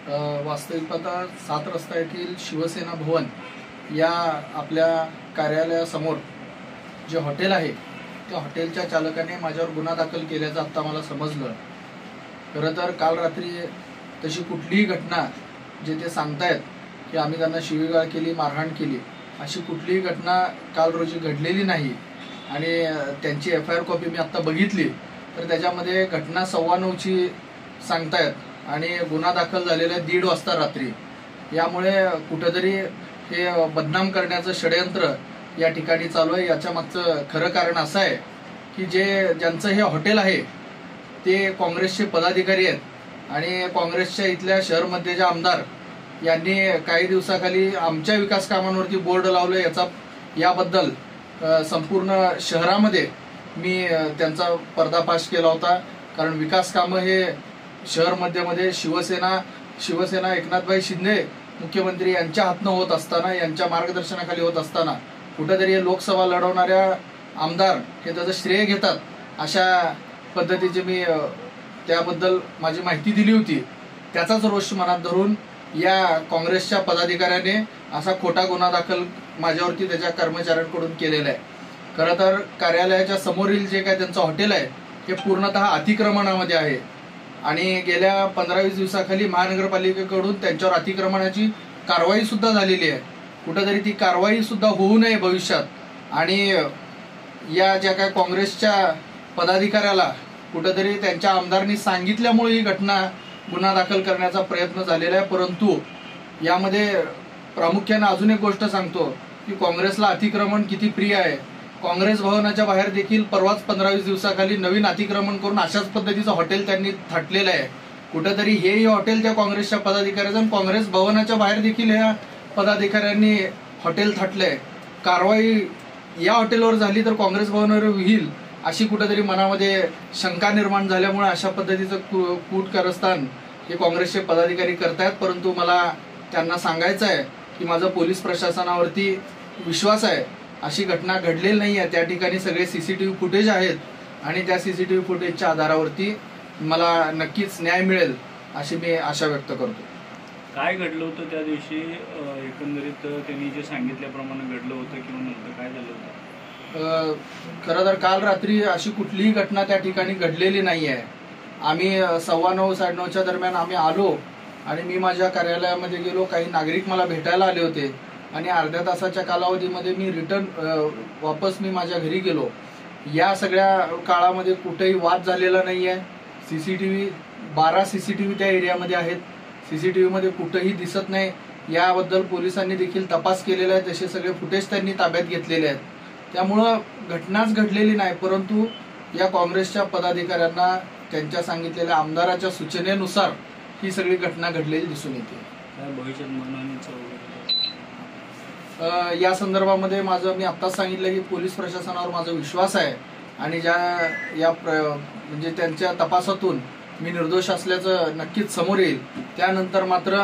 वास्तविक आता 7 रस्ता येथील शिवसेना भवन या आपल्या कार्यालयासमोर जे हॉटेल आहे त्या हॉटेलच्या चालकाने माझ्यावर गुन्हा दाखल केल्याचं आता मला समजलं। खरं तर काल रात्री तशी कुठलीही घटना जे ते सांगतायत की आम्ही त्यांना शिवीगाळ केली, मारहाण केली, अशी कुठलीही घटना काल रोजी घडलेली नाही। आणि त्यांची FIR कॉपी मी आता बघितली तर त्याच्यामध्ये घटना 9:15ची सांगतायत आणि गुन्हा दाखल झालेला आहे 1:30 वाजता रात्री। यामुळे कुठेतरी हे बदनाम करण्याचं षडयंत्र या ठिकाणी चालू आहे। याच्या मागचं खरं कारण असं आहे की ज्यांचं हे हॉटेल आहे ते काँग्रेसचे पदाधिकारी आहेत आणि काँग्रेसच्या इथल्या शहरमध्येचे आमदार यांनी काही दिवसाखाली आमच्या विकास कामांवरती बोर्ड लावले। याबद्दल संपूर्ण शहरामध्ये मी त्यांचा पर्दाफाश केला होता। कारण विकास कामं हे शहर मध्ये शिवसेना एकनाथभाई शिंदे मुख्यमंत्री यांच्या हातनं होत असताना, यांच्या मार्गदर्शनाखाली होत असताना कुठेतरी लोकसभा लढवणाऱ्या आमदार हे त्याचं श्रेय घेतात, अशा पद्धतीचे मी त्याबद्दल माझी माहिती दिली होती। त्याचाच रोष मनात धरून या काँग्रेसच्या पदाधिकाऱ्याने असा खोटा गुन्हा दाखल माझ्यावरती त्याच्या कर्मचाऱ्यांकडून केलेला आहे। खरं तर कार्यालयाच्या समोरील जे काय त्यांचं हॉटेल आहे हे पूर्णतः अतिक्रमणामध्ये आहे आणि गेल्या 15-20 दिवसाखाली महानगरपालिकेकडून त्यांच्यावर अतिक्रमणाची कारवाई सुद्धा झालेली आहे। कुठेतरी ती कारवाई सुद्धा होऊ नये भविष्यात आणि या ज्या काय काँग्रेसच्या पदाधिकाऱ्याला कुठेतरी त्यांच्या आमदारांनी सांगितल्यामुळे ही गुन्हा दाखल करण्याचा प्रयत्न झालेला आहे। परंतु यामध्ये प्रामुख्याने अजून एक गोष्ट सांगतो की काँग्रेसला अतिक्रमण किती प्रिय आहे। काँग्रेस भवनाच्या बाहेर देखील परवाच 15-20 दिवसाखाली नवीन अतिक्रमण करून अशाच पद्धतीचं हॉटेल त्यांनी थाटलेलं आहे। कुठेतरी हेही हॉटेल त्या काँग्रेसच्या पदाधिकाऱ्यांचं, काँग्रेस भवनाच्या बाहेर देखील या पदाधिकाऱ्यांनी हॉटेल थाटलंय। कारवाई या हॉटेलवर झाली तर काँग्रेस भवनावर होईल अशी कुठेतरी मनामध्ये शंका निर्माण झाल्यामुळे अशा पद्धतीचं कूट कारस्थान हे काँग्रेसचे पदाधिकारी करतायत। परंतु मला त्यांना सांगायचं आहे की माझा पोलीस प्रशासनावरती विश्वास आहे, अशी घटना घडलेली नाही आहे। त्या ठिकाणी सगळे CCTV फुटेज आहेत आणि त्या CCTV फुटेजच्या आधारावरती मला नक्कीच न्याय मिळेल अशी मी आशा व्यक्त करतो। काय घडलं होतं त्या दिवशी, एकंदरीत त्यांनी जे सांगितल्याप्रमाणे घडलं होतं किंवा नंतर काय झालं होतं? खरं तर काल रात्री अशी कुठलीही घटना त्या ठिकाणी घडलेली नाही आहे। आम्ही 9:15-9:30च्या दरम्यान आम्ही आलो आणि मी माझ्या कार्यालयामध्ये गेलो। काही नागरिक मला भेटायला आले होते आणि अर्ध्या तासाच्या कालावधीमध्ये मी वापस मी माझ्या घरी गेलो। या सगळ्या काळामध्ये कुठेही वाद झालेला नाही आहे। CCTV 12 CCTV त्या एरियामध्ये आहेत। CCTV मध्ये कुठेही दिसत नाही। याबद्दल पोलिसांनी देखील तपास केलेला आहे, तसे सगळे फुटेज त्यांनी ताब्यात घेतलेले आहेत। त्यामुळं घटनाच घडलेली नाही, परंतु या काँग्रेसच्या पदाधिकाऱ्यांना त्यांच्या सांगितलेल्या आमदाराच्या सूचनेनुसार ही सगळी घटना घडलेली दिसून येते। या संदर्भामध्ये मी आत्ताच सांगितलं की पोलीस प्रशासनावर माझा विश्वास आहे आणि म्हणजे त्यांच्या तपासातून मी निर्दोष असल्याचं नक्कीच समोर येईल। त्यानंतर मात्र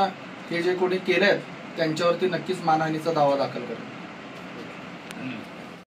हे जे कोणी केलेत त्यांच्यावरती नक्कीच मानहानीचा दावा दाखल करेल।